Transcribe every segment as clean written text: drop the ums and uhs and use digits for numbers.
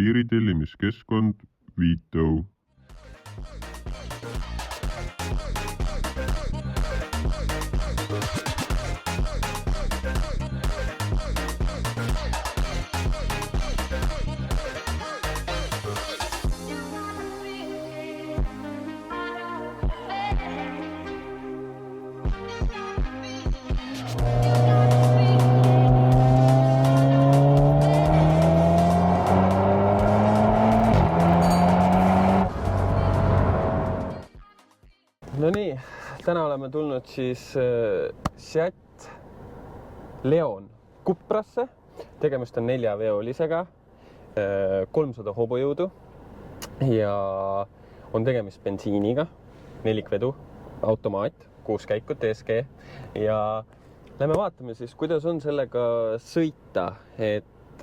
visiiritelimiskeskkond Viito. No nii, täna oleme tulnud siis Seat Leon Cuprasse. Tegemist on 4-veolisega, 300 hobujõudu ja on tegemist bensiiniga, 4-vedu, automaat, 6 käiku, TSG ja lähme vaatame siis, kuidas on sellega sõita, et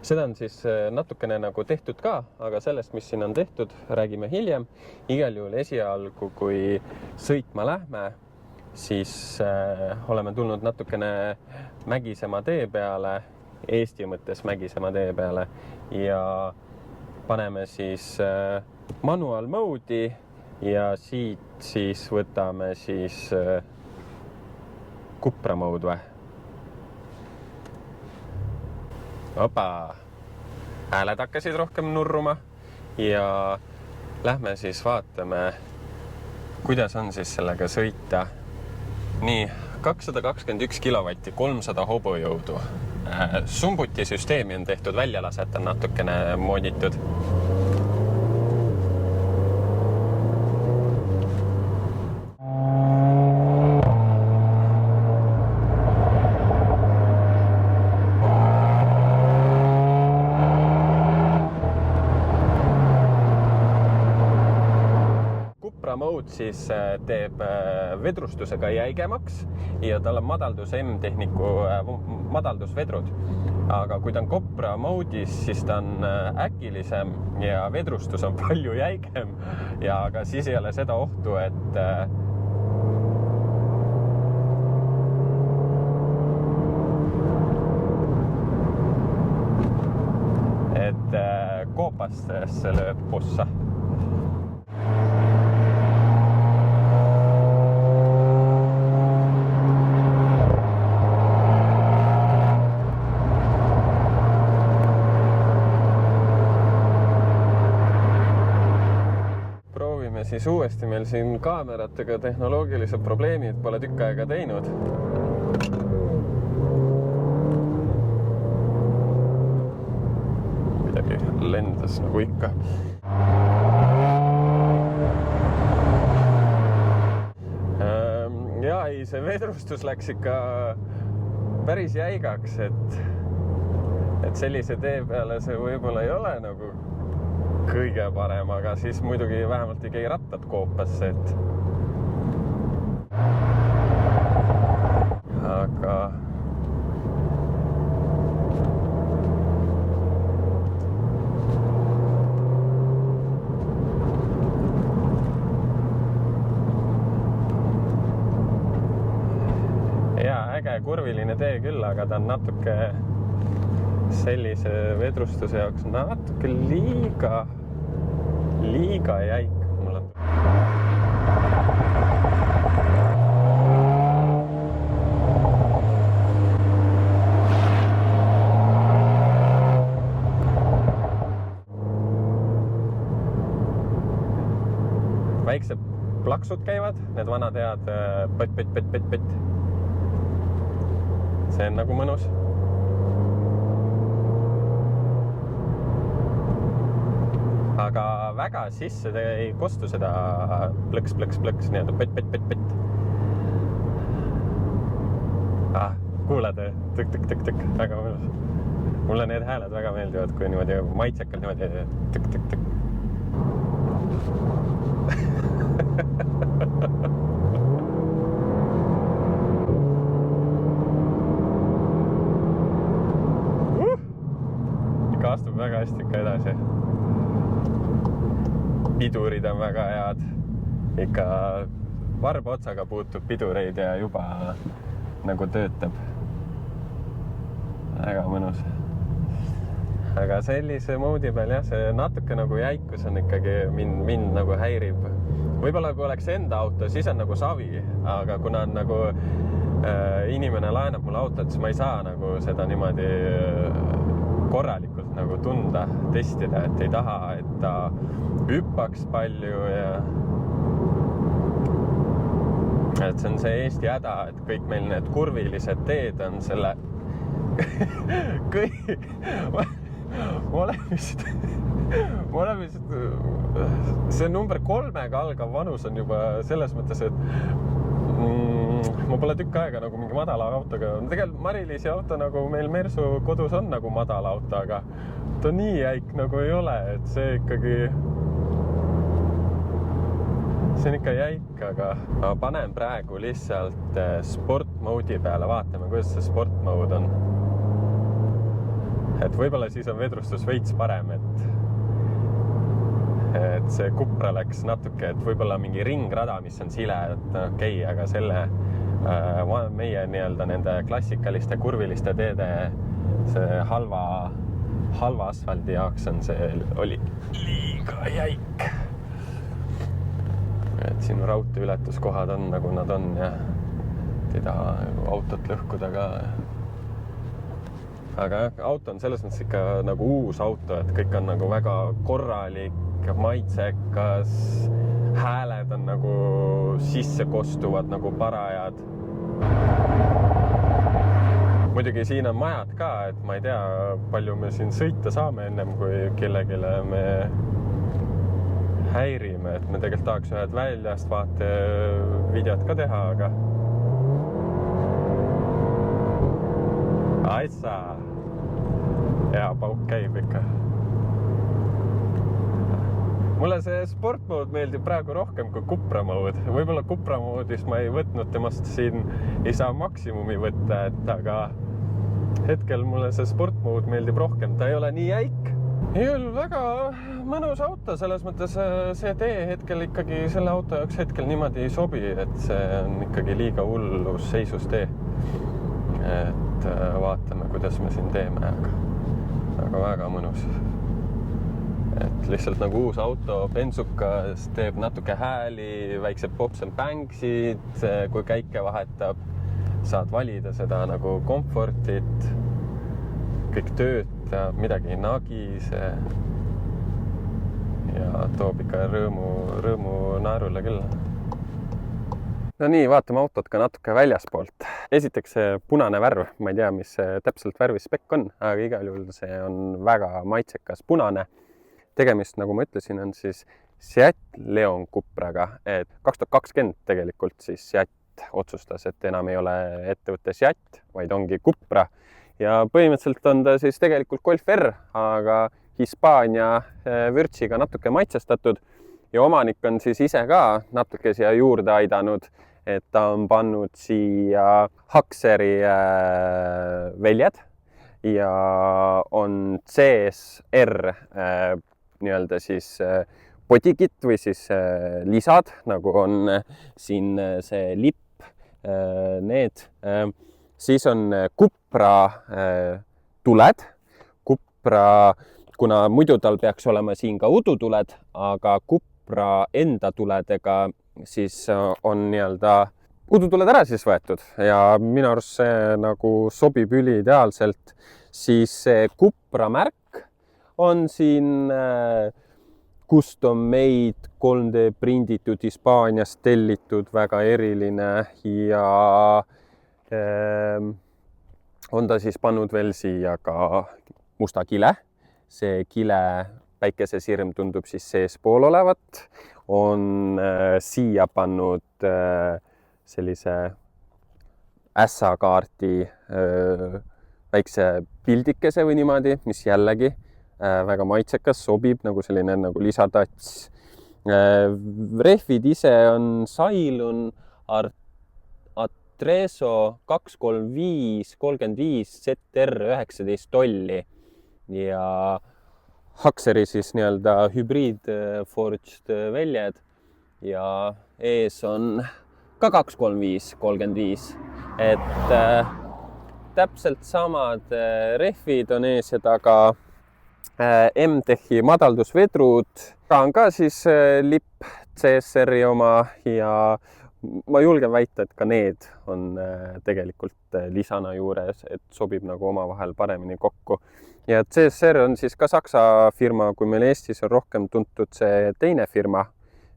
seda on siis natukene nagu tehtud ka, aga sellest, mis siin on tehtud, räägime hiljem. Igal juhul esialgu, kui sõitma lähme, siis oleme tulnud natukene mägisema tee peale, Eesti mõttes mägisema tee peale ja paneme siis manual mode'i ja siit siis võtame siis Cupra mode või? Opa, hääled hakkasid rohkem nurruma ja lähme siis vaatame, kuidas on siis sellega sõita. Nii, 221 kilovatti, 300 hobujõudu. Sumbuti süsteemi on tehtud, väljalaset on natukene mooditud. Mode siis teeb vedrustusega jäigemaks ja tal on madaldus M-tehniku madaldusvedrud. Aga kui ta on Cupra mode'is, siis ta on äkilisem ja vedrustus on palju jäigem ja aga siis ei ole seda ohtu, et koopastesse lööb pussa. Siis uuesti meil siin kaameratega tehnoloogilised probleemid pole tükk aega teinud. Midagi lendas nagu ikka. Ja ei, see vedrustus läks ikka päris jäigaks, et sellise tee peale see võib-olla ei ole nagu kõige parem, aga siis muidugi vähemalt ei käi rattad koopasse, aga ja äge kurviline tee küll, aga ta on natuke sellise vedrustuse jaoks natuke liiga jäik. Väiksed plaksud käivad, need vanad head pott. See on nagu mõnus. Aga väga sisse ei kostu seda plõks, nii-öelda pott. Kuuled, tõk, väga mõnus. Mulle need hääled väga meeldivad, kui niimoodi maitsekalt niimoodi tõk. Ikka astub väga hästi ikka edasi. Pidurid on väga head. Ikka varba otsaga puutub pidureid ja juba nagu töötab. Väga mõnus. aga sellise moodi peal jah, see natuke nagu jäikus on ikkagi mind nagu häirib. Võib-olla kui oleks enda auto, siis on nagu savi, aga kuna on nagu inimene laenab mulle autot, siis ma ei saa nagu seda niimoodi korralikult nagu tunda, testida, et ei taha, et ta hüppaks palju ja et see on see Eesti häda, et kõik meil need kurvilised teed on selle ma olen vist see number 3-ga algav vanus on juba selles mõttes, et ma pole tükk aega nagu mingi madala autoga. Tegelikult Mari-Liisi auto nagu meil Mersu kodus on nagu madala auto, aga ta nii jäik nagu ei ole, et see on ikka jäik, aga ma panen praegu lihtsalt sport mode'i peale, vaatame, kuidas see sport mode on. Et võib-olla siis on vedrustus veits parem, et see Cupra läks natuke, et võib-olla mingi ringrada, mis on sile, et okei, aga selle meie nii-öelda nende klassikaliste kurviliste teede see halva asfaldi jaoks on see oli liiga jäik. Et siin raudteeületuskohad on nagu nad on ja ei taha autot lõhkuda ka. Aga auto on selles mõttes ikka nagu uus auto, et kõik on nagu väga korralik, maitsekas, hääled on nagu sisse kostuvad nagu parajad. Muidugi siin on majad ka, et ma ei tea, palju me siin sõita saame ennem, kui kellegile me häirime, et me tegelikult tahaks ühed väljast vaate videot ka teha, aga aitsa! Hea pauk käib ikka. Mulle see sport mode meeldib praegu rohkem kui Cupra mode. Võib-olla Cupra moodis ma ei võtnud temast siin, ei saa maksimumi võtta, et aga hetkel mulle see sport mode meeldib rohkem. Ta ei ole nii jäik. Ei ole väga mõnus auto, selles mõttes see tee hetkel ikkagi selle auto jaoks hetkel niimoodi ei sobi, et see on ikkagi liiga hullus seisus tee. Et vaatame, kuidas me siin teeme, aga väga mõnus. Et lihtsalt nagu uus auto, bensukas teeb natuke hääli, väiksed pops and bangsid, kui käike vahetab, saad valida seda nagu komfortit, kõik töötab, midagi ei nagise ja toob ikka rõõmu naerule küll. No nii, vaatame autot ka natuke väljaspoolt. Esiteks see punane värv, ma ei tea, mis täpselt värvispekk on, aga igal juhul see on väga maitsekas punane. Tegemist, nagu ma ütlesin, on siis Seat Leon Cupraga, et 2020 tegelikult siis Seat otsustas, et enam ei ole ettevõtte Seat, vaid ongi Cupra. Ja põhimõtteliselt on ta siis tegelikult Golf R, aga Hispaania vürtsiga natuke maitsestatud ja omanik on siis ise ka natuke siia juurde aidanud, et ta on pannud siia Hakseri väljad ja on CSR nii-öelda siis bodykit või siis lisad, nagu on siin see lipp, need. Siis on Cupra tuled. Cupra, kuna muidu tal peaks olema siin ka udutuled, aga Cupra enda tuledega siis on nii-öelda udutuled ära siis võetud ja minu arust see nagu sobib üliideaalselt. Siis see Cupra märk on siin custom made, 3D prinditud, Hispaaniast tellitud, väga eriline ja on ta siis pannud veel siia ka musta kile. See kile päikesesirm tundub siis seespool olevat. On siia pannud sellise ässakaardi väikse pildikese või niimoodi, mis jällegi väga maitsekas, sobib nagu selline nagu lisatats. Rehvid ise on Sailun Atrezo 235-35 ZR 19 tolli ja Hakseri siis nii-öelda hübriid forged väljad ja ees on ka 235-35, et täpselt samad rehvid on ees ja taga M-Techi madaldusvedrud, on ka siis lipp CSR-i oma ja ma julgen väita, et ka need on tegelikult lisana juures, et sobib nagu omavahel paremini kokku. Ja CSR on siis ka Saksa firma, kui meil Eestis on rohkem tuntud see teine firma,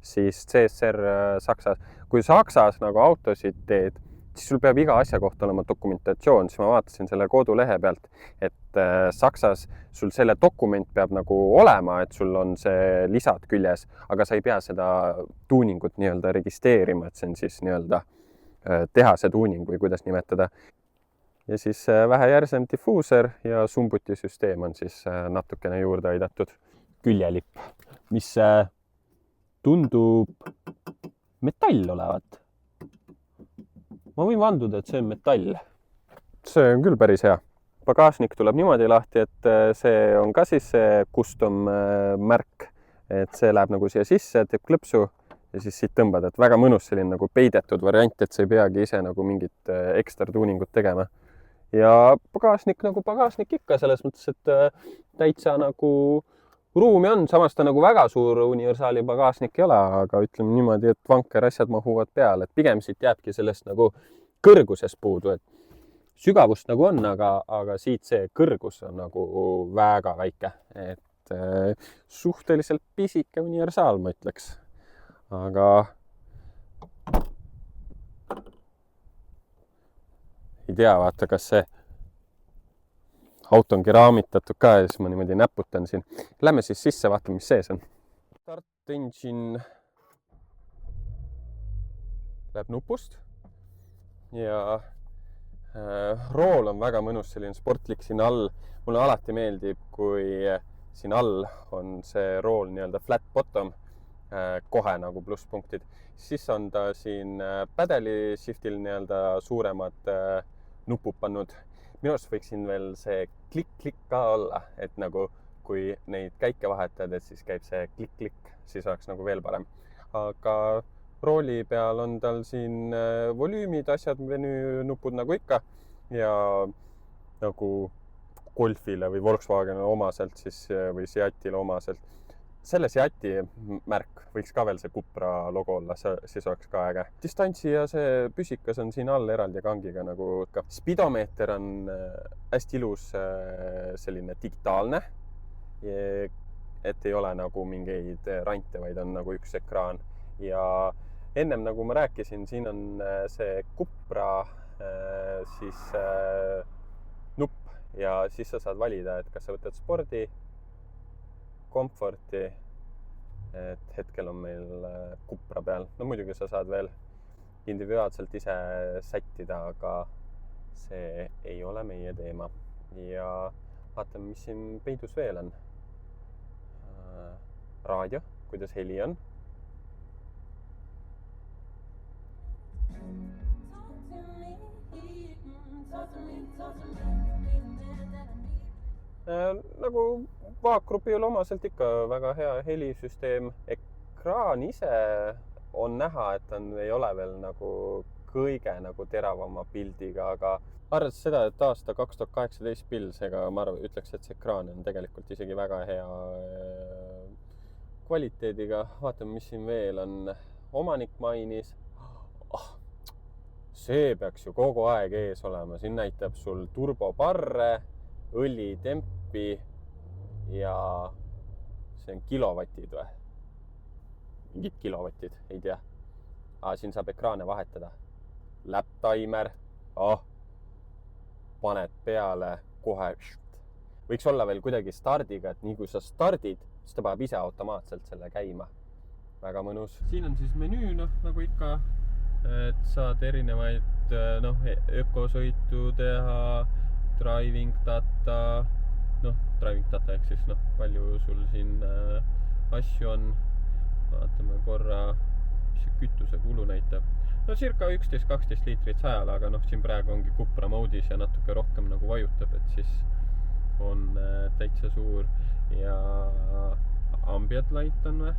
siis CSR Saksas. Kui Saksas nagu autosid teed, siis sul peab iga asja kohta olema dokumentatsioon, siis ma vaatasin selle kodulehe pealt, et Saksas sul selle dokument peab nagu olema, et sul on see lisad küljes, aga sa ei pea seda tuuningut nii-öelda registreerima, et see on siis nii-öelda tehase tuuning või kuidas nimetada. Ja siis vähejärsem diffuuser ja sumbutisüsteem on siis natukene juurde aidatud. Küljelipp, mis tundub metall olevat. Ma võin vanduda, et see on metall. See on küll päris hea. Pagasnik tuleb niimoodi lahti, et see on ka siis see custom märk, et see läheb nagu siia sisse, teeb klõpsu ja siis siit tõmbad, et väga mõnus selline nagu peidetud variant, et sa ei peagi ise nagu mingit ekstra tuuningut tegema. Ja pagasnik nagu pagasnik ikka selles mõttes, et täitsa nagu ruumi on, samas ta nagu väga suur universaali pagasnik ei ole, aga ütleme niimoodi, et vanker asjad mahuvad peale, et pigem siit jääbki sellest nagu kõrguses puudu, et sügavust nagu on, aga siit see kõrgus on nagu väga väike, et suhteliselt pisike universaal, ma ütleks. Aga ei tea, vaata, kas see auto on keraamitatud ka ja siis ma niimoodi näputan siin. Lähme siis sisse, vaatame, mis sees on. Start engine läheb nupust ja rool on väga mõnus, selline sportlik siin all. Mulle alati meeldib, kui siin all on see rool nii-öelda flat bottom, kohe nagu plusspunktid. Siis on ta siin pädeli shiftil nii-öelda suuremad nupud pannud. Minu arust võiksin veel see klikk-klikk ka olla, et nagu kui neid käike vahetad, et siis käib see klikk-klikk, siis oleks nagu veel parem. Aga rooli peal on tal siin volüümid, asjad, menüünupud nagu ikka ja nagu Golfile või Volkswagenile omaselt siis, või Seatile omaselt. Selle Seati märk võiks ka veel see Cupra logo olla, siis oleks ka äge. Distantsi ja see püsikas on siin all eraldi kangiga nagu ka. Speedomeeter on hästi ilus selline digitaalne, et ei ole nagu mingeid rante, vaid on nagu üks ekraan. Ja ennem, nagu ma rääkisin, siin on see Cupra siis nupp ja siis sa saad valida, et kas sa võtad spordi, komforti, et hetkel on meil Cupra peal. No muidugi sa saad veel individuaalselt ise sättida, aga see ei ole meie teema. Ja vaatame, mis siin peidus veel on. Raadio, kuidas heli on. Nagu vaakgrupil omaselt ikka väga hea helisüsteem. Ekraan ise on näha, et ta ei ole veel nagu kõige nagu teravama pildiga, aga arvestades seda, et aasta 2018 pilsega, ma ütleks, et see ekraan on tegelikult isegi väga hea kvaliteediga. Vaatame, mis siin veel on. Omanik mainis. See peaks ju kogu aeg ees olema. Siin näitab sul turboparre, õlitempi ja see on kilovatid või? Mingid kilovatid, ei tea. Siin saab ekraane vahetada. Lap timer. Paned peale kohe. Võiks olla veel kuidagi stardiga, et nii kui sa stardid, siis ta paneb ise automaatselt selle käima. Väga mõnus. Siin on siis menüü, nagu ikka, et saad erinevaid ökosõitu teha, driving data, ehk siis palju sul siin asju on. Vaatame korra, mis see kütuse kulu näitab. Circa 11-12 liitrit sajal, aga siin praegu ongi Cupra moodis ja natuke rohkem nagu vajutab, et siis on täitsa suur ja ambient light on või?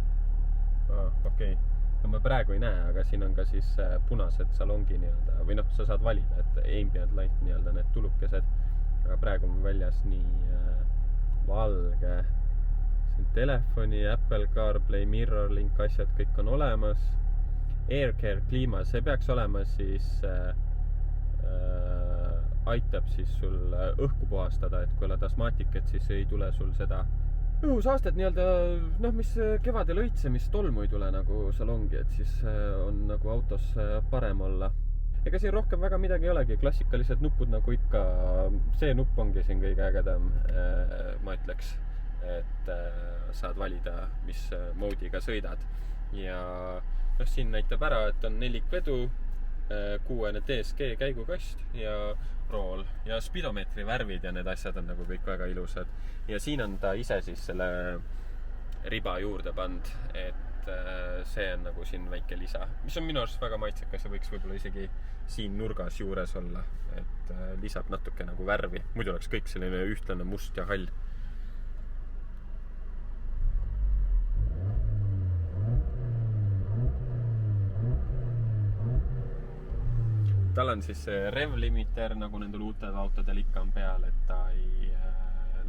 Okei. No ma praegu ei näe, aga siin on ka siis punased salongi nii-öelda, või sa saad valida, et ambient light nii-öelda need tulukesed, aga praegu on väljas nii valge. See on telefoni, Apple CarPlay, MirrorLink asjad, kõik on olemas. AirCare kliima, see peaks olema siis aitab siis sul õhku puhastada, et kui oled astmaatik, et siis ei tule sul seda õhusaastet nii-öelda, mis kevadel õitsemistolmu ei tule nagu seal ongi, et siis on nagu autos parem olla. Ega siin rohkem väga midagi ei olegi, klassikalised nupud nagu ikka, see nupp ongi siin kõige ägedam, ma ütleks, et saad valida, mis moodiga sõidad. Ja siin näitab ära, et on 4 vedu, 6 DSG käigukast ja rool ja spidomeetri värvid ja need asjad on nagu kõik väga ilusad. Ja siin on ta ise siis selle riba juurde pand, et see on nagu siin väike lisa, mis on minu arust väga maitsekas ja võiks võib-olla isegi siin nurgas juures olla, et lisab natuke nagu värvi. Muidu oleks kõik selline ühtlane must ja hall. Tal on siis rev limiter, nagu nendel uutel autodel ikka on peal, et ta ei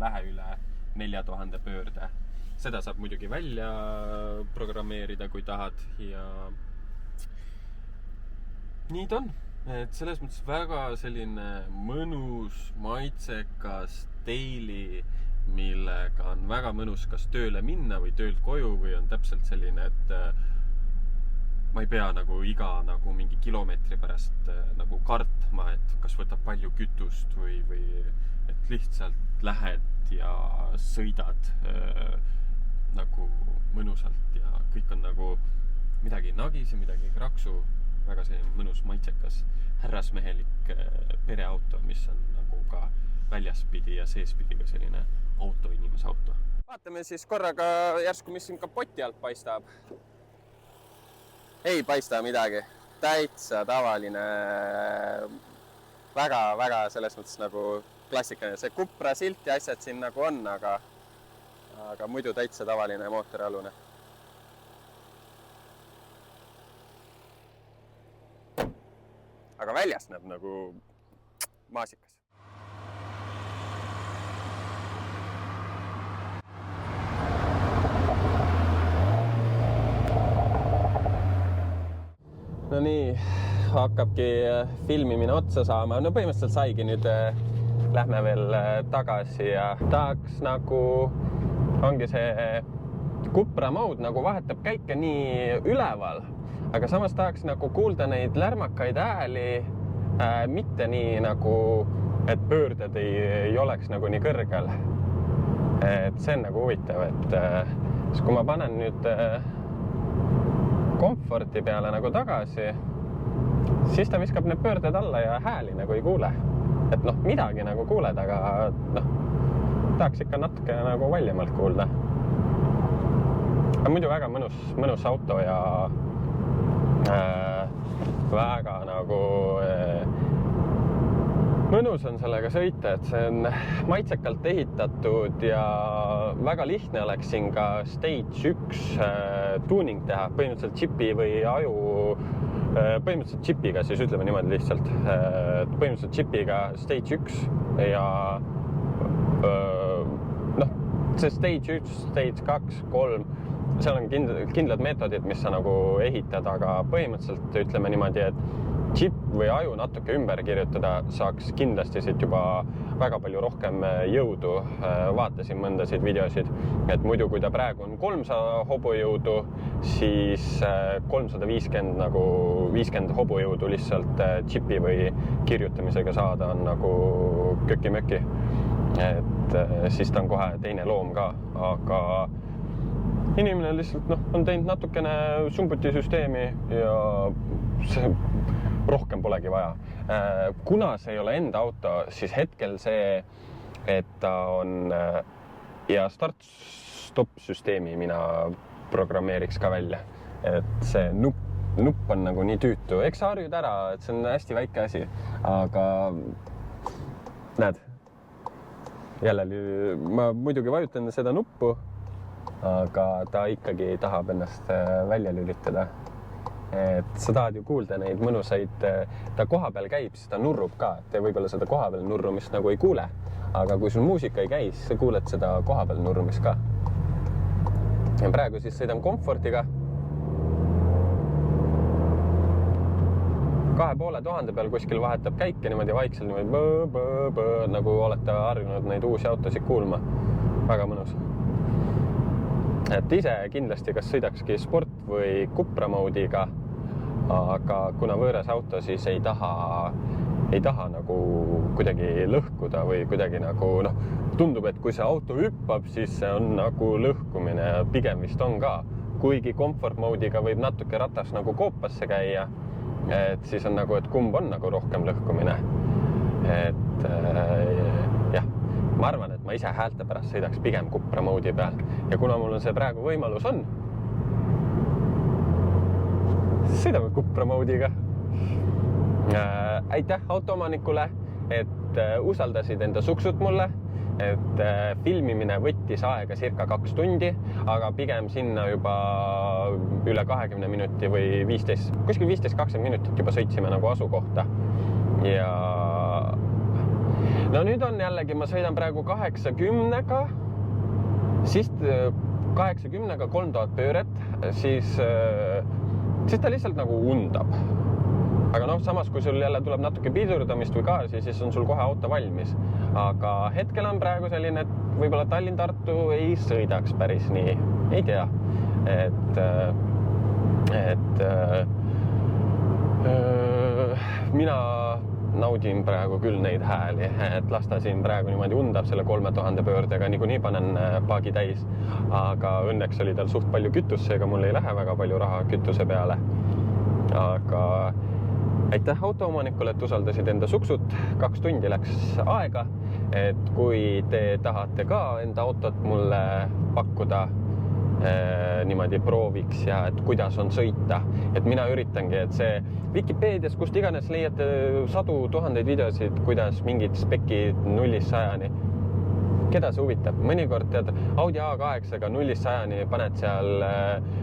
lähe üle 4000 pöörde. Seda saab muidugi välja programmeerida, kui tahad ja nii ta on. Et selles mõttes väga selline mõnus, maitsekas teili, millega on väga mõnus kas tööle minna või töölt koju või on täpselt selline, et ma ei pea nagu iga nagu mingi kilomeetri pärast nagu kartma, et kas võtab palju kütust või et lihtsalt lähed ja sõidad nagu mõnusalt ja kõik on nagu midagi nagis ja midagi kraksu, väga selline mõnus maitsekas härrasmehelik pereauto, mis on nagu ka väljaspidi ja seespidi ka selline auto, inimese auto. Vaatame siis korraga järsku, mis siin kapoti alt paistab. Ei paista midagi, täitsa tavaline, väga selles mõttes nagu klassikaline. See Cupra silt ja asjad siin nagu on, aga muidu täitsa tavaline mootorialune. Aga väljast näeb nagu maasikas. No nii, hakkabki filmimine otsa saama. No põhimõtteliselt saigi nüüd, lähme veel tagasi ja tahaks nagu, ongi see Cupra mode nagu vahetab käike nii üleval, aga samas tahaks nagu kuulda neid lärmakaid hääli, mitte nii nagu, et pöörded ei oleks nagu nii kõrgel. Et see on nagu huvitav, et kui ma panen nüüd komforti peale nagu tagasi, siis ta viskab need pöörded alla ja hääli nagu ei kuule. Et midagi nagu kuuled, aga tahaks ikka natuke nagu valjemalt kuulda. Aga muidu väga mõnus auto ja väga nagu mõnus on sellega sõita, et see on maitsekalt ehitatud ja väga lihtne oleks siin ka Stage 1 tuuning teha, põhimõtteliselt chipi või aju, põhimõtteliselt chipiga, siis ütleme niimoodi lihtsalt, põhimõtteliselt chipiga Stage 1 ja see Stage 1, Stage 2, 3, seal on kindlad meetodid, mis sa nagu ehitad, aga põhimõtteliselt ütleme niimoodi, et chip või aju natuke ümber kirjutada saaks kindlasti siit juba väga palju rohkem jõudu. Vaatasin mõndasid videosid, et muidu kui ta praegu on 300 hobujõudu, siis 350 nagu 50 hobujõudu lihtsalt chipi või kirjutamisega saada on nagu köki-möki. Et siis ta on kohe teine loom ka, aga inimene lihtsalt on teinud natukene sumbutisüsteemi ja see rohkem polegi vaja. Kuna see ei ole enda auto, siis hetkel see, et ta on ja start-stop süsteemi mina programmeeriks ka välja. Et see nupp on nagu nii tüütu. Eks sa harjud ära, et see on hästi väike asi, aga näed, jälle ma muidugi vajutan seda nuppu, aga ta ikkagi tahab ennast välja lülitada. Et sa tahad ju kuulda neid mõnusaid, ta koha peal käib, siis ta nurrub ka, et võib-olla seda koha peal nurrumist nagu ei kuule, aga kui sul muusika ei käi, siis sa kuuled seda kohapeal nurmist ka. Ja praegu siis sõidan Comfortiga. 2500 peal kuskil vahetab käike niimoodi vaikselt niimoodi nagu olete harjunud neid uusi autosid kuulma. Väga mõnus. Et ise kindlasti kas sõidakski sport või Cupra moodiga, aga kuna võõras auto, siis ei taha nagu kuidagi lõhkuda või kuidagi nagu tundub, et kui see auto hüppab, siis see on nagu lõhkumine ja pigem vist on ka. Kuigi Comfort moodiga võib natuke ratas nagu koopasse käia, et siis on nagu, et kumb on nagu rohkem lõhkumine. Et jah, ma arvan, et ma ise häälte pärast sõidaks pigem Cupra moodi peal. Ja kuna mul on see praegu võimalus on, sõidame Cupra moodiga. Aitäh autoomanikule, et usaldasid enda suksud mulle, et filmimine võttis aega circa 2 tundi, aga pigem sinna juba üle 20 minuti või 15, kuskil 15-20 minutit juba sõitsime nagu asukohta. Ja no nüüd on jällegi, ma sõidan praegu 80-ga, siis 80-ga 3000 pööret, siis ta lihtsalt nagu undab. Aga samas, kui sul jälle tuleb natuke pidurdamist või gaasi, siis on sul kohe auto valmis. Aga hetkel on praegu selline, et võib-olla Tallinn-Tartu ei sõidaks päris nii. Ei tea. Mina naudin praegu küll neid hääli, et lasta siin praegu niimoodi undab selle 3000 pöördega, niikuinii panen paagi täis. Aga õnneks oli tal suht palju kütust, seega mul ei lähe väga palju raha kütuse peale. Aga aitäh autoomanikule, et usaldasid enda suksut. 2 tundi läks aega, et kui te tahate ka enda autot mulle pakkuda niimoodi prooviks ja et kuidas on sõita. Et mina üritangi, et see Wikipeedias, kust iganes leiate 100,000 videosid, kuidas mingid spekid 0-100-ni. Keda see huvitab? Mõnikord tead, Audi A8-ga 0-100-ni paned seal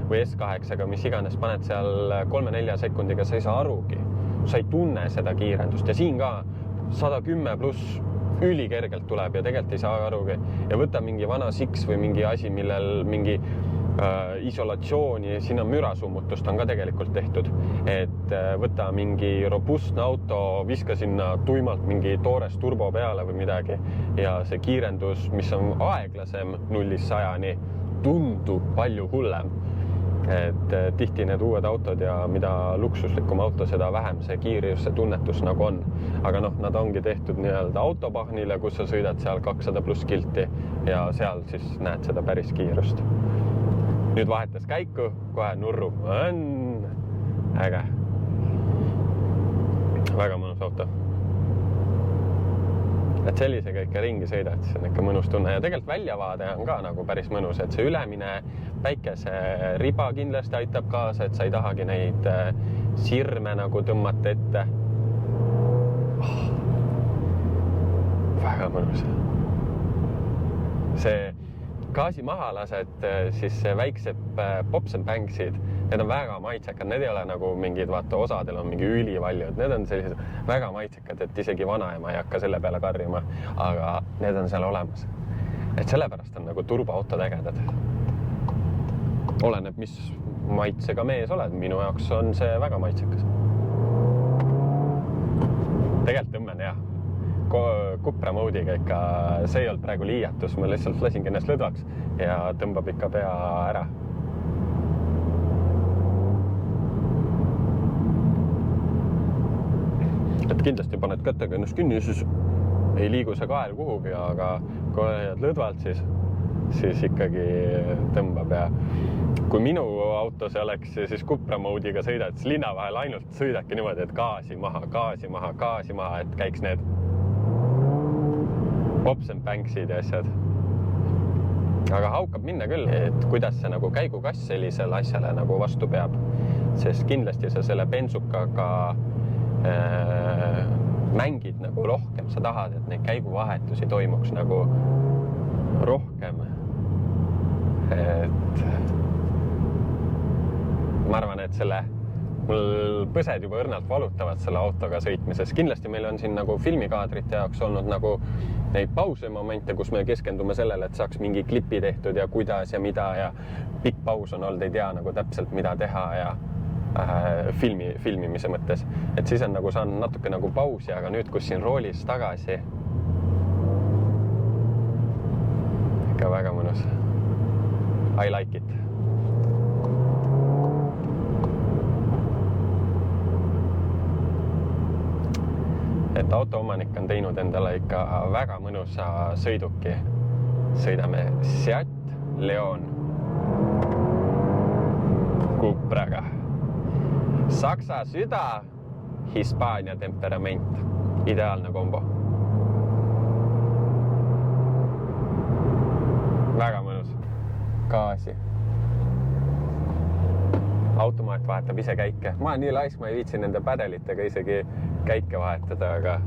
või S8-ga, mis iganes, paned seal 3-4 sekundiga, sa ei saa arugi. Sa ei tunne seda kiirendust ja siin ka 110 pluss ülikergelt tuleb ja tegelikult ei saa arugi. Ja võta mingi vana Six või mingi asi, millel mingi isolatsiooni, siin on mürasummutust on ka tegelikult tehtud. Et võta mingi robustne auto, viska sinna tuimalt mingi toores turbo peale või midagi ja see kiirendus, mis on aeglasem 0-100-ni, tundub palju hullem. Et tihti need uued autod ja mida luksuslikum auto, seda vähem see kiiruse tunnetus nagu on. Aga nad ongi tehtud nii-öelda autopahnile, kus sa sõidad seal 200 pluss kilti ja seal siis näed seda päris kiirust. Nüüd vahetas käiku, kohe nurru. Äge. Väga mõnus auto. Et sellisega ikka ringi sõidad, see on ikka mõnus tunne ja tegelikult väljavaade on ka nagu päris mõnus, et see ülemine päikese riba kindlasti aitab kaasa, et sa ei tahagi neid sirme nagu tõmmata ette. Väga mõnus. See gaasi maha lased, siis väiksed pops and banksid, need on väga maitsekad, need ei ole nagu mingid, vaata, osadel on mingi ülivaljud, need on sellised väga maitsekad, et isegi vanaema ei hakka selle peale karjuma, aga need on seal olemas. Et sellepärast on nagu turboautod ägedad. Oleneb, mis maitsega mees oled, minu jaoks on see väga maitsekas. Tegelikult tõmmen jah. Cupra moodiga ikka, see ei olnud praegu liiatus, ma lihtsalt lasingi ennast lõdvaks ja tõmbab ikka pea ära. Et kindlasti paned kätega ennast kinni, siis ei liigu see kael kuhugi, aga kui oled lõdvalt, siis ikkagi tõmbab ja kui minu auto see oleks, siis Cupra moodiga sõidad, siis linna vahel ainult sõidadki niimoodi, et gaasi maha, et käiks need pops and banksid ja asjad. Aga haukab minna küll, et kuidas see nagu käigukass sellisele asjale nagu vastu peab. Sest kindlasti sa selle bensukaga mängid nagu rohkem. Sa tahad, et neid käiguvahetusi toimuks nagu rohkem. Et ma arvan, et mul põsed juba õrnalt valutavad selle autoga sõitmises. Kindlasti meil on siin nagu filmikaadrite jaoks olnud nagu neid pause momente, kus me keskendume sellele, et saaks mingi klipi tehtud ja kuidas ja mida ja pikk paus on olnud, ei tea nagu täpselt, mida teha ja filmimise mõttes. Et siis on nagu saanud natuke nagu pausi, aga nüüd, kus siin roolis tagasi, ikka väga mõnus. I like it. Et autoomanik on teinud endale ikka väga mõnusa sõiduki. Sõidame Seat Leon Cupraga. Saksa süda, Hispaania temperament. Ideaalne kombo. Väga mõnus. Gaasi. Automaat vahetab ise käike. Ma olen nii laisk, ma ei viitsi nende pädelitega isegi käike vahetada, aga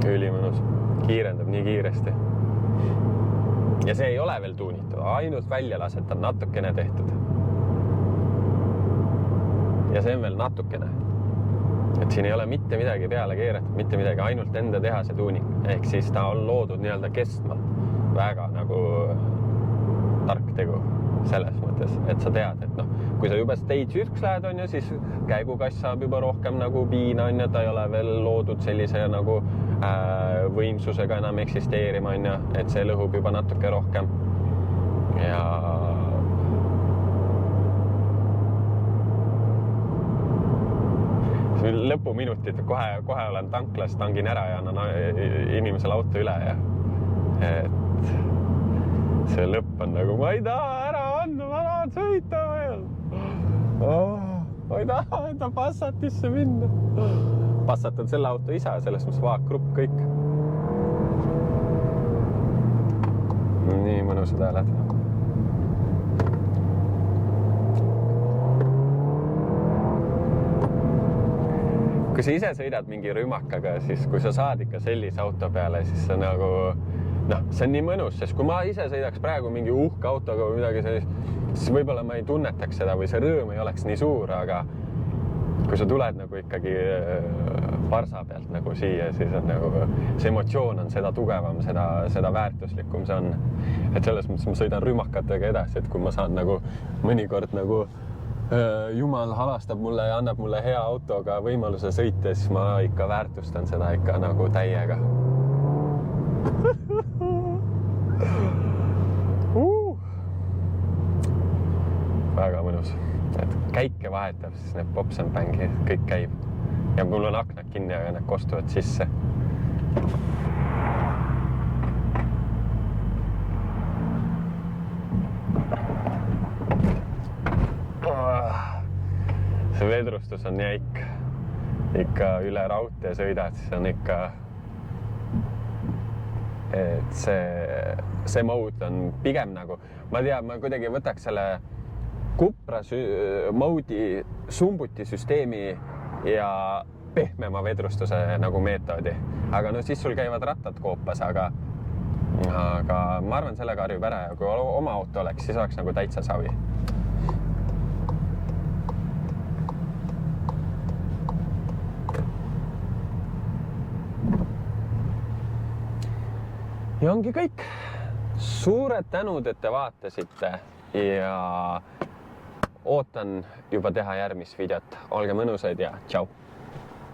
ülimõnus. Kiirendab nii kiiresti. Ja see ei ole veel tuunitud, ainult väljalased on natukene tehtud. Ja see on veel natukene. Et siin ei ole mitte midagi peale keeratud, mitte midagi, ainult enda teha see tuuning. Ehk siis ta on loodud nii-öelda kestma. Väga nagu tark tegu selles mõttes, et sa tead, et kui sa juba stage 1 lähed, on ju, siis käigukass saab juba rohkem nagu piina, on ju, ta ei ole veel loodud sellise nagu võimsusega enam eksisteerima, on ju, et see lõhub juba natuke rohkem. Ja lõpuminutid, kohe olen tanklas, tangin ära ja annan inimesele auto üle ja et see lõpp on nagu, ma ei taha ära anda, ma tahan sõita veel. Ma ei taha enda Passatisse minna. Passat on selle auto isa, selles mõttes vaakgrupp kõik. Nii mõnusad hääled. Kui sa ise sõidad mingi rümakaga, siis kui sa saad ikka sellise auto peale, siis see nagu see on nii mõnus, sest kui ma ise sõidaks praegu mingi uhke autoga või midagi sellist, siis võib-olla ma ei tunnetaks seda või see rõõm ei oleks nii suur, aga kui sa tuled nagu ikkagi parsa pealt nagu siia, siis on nagu see emotsioon on seda tugevam, seda väärtuslikum see on. Et selles mõttes ma sõidan rümakatega edasi, et kui ma saan nagu mõnikord nagu Jumal halastab mulle ja annab mulle hea autoga võimaluse sõita, siis ma ikka väärtustan seda ikka nagu täiega. Väga mõnus, et käike vahetab, siis need popsenbängi kõik käib ja mul on aknad kinni, aga need kostuvad sisse. See vedrustus on jäik, ikka üle raudtee sõidad, siis on ikka et see mode on pigem nagu, ma tean, ma kuidagi võtaks selle Cupra mode'i sumbuti süsteemi ja pehmema vedrustuse nagu meetodi. Aga siis sul käivad rattad koopas, aga ma arvan, sellega harjub ära ja kui oma auto oleks, siis oleks nagu täitsa savi. Ja ongi kõik. Suured tänud, et te vaatasite ja ootan juba teha järgmist videot. Olge mõnusaid ja tšau!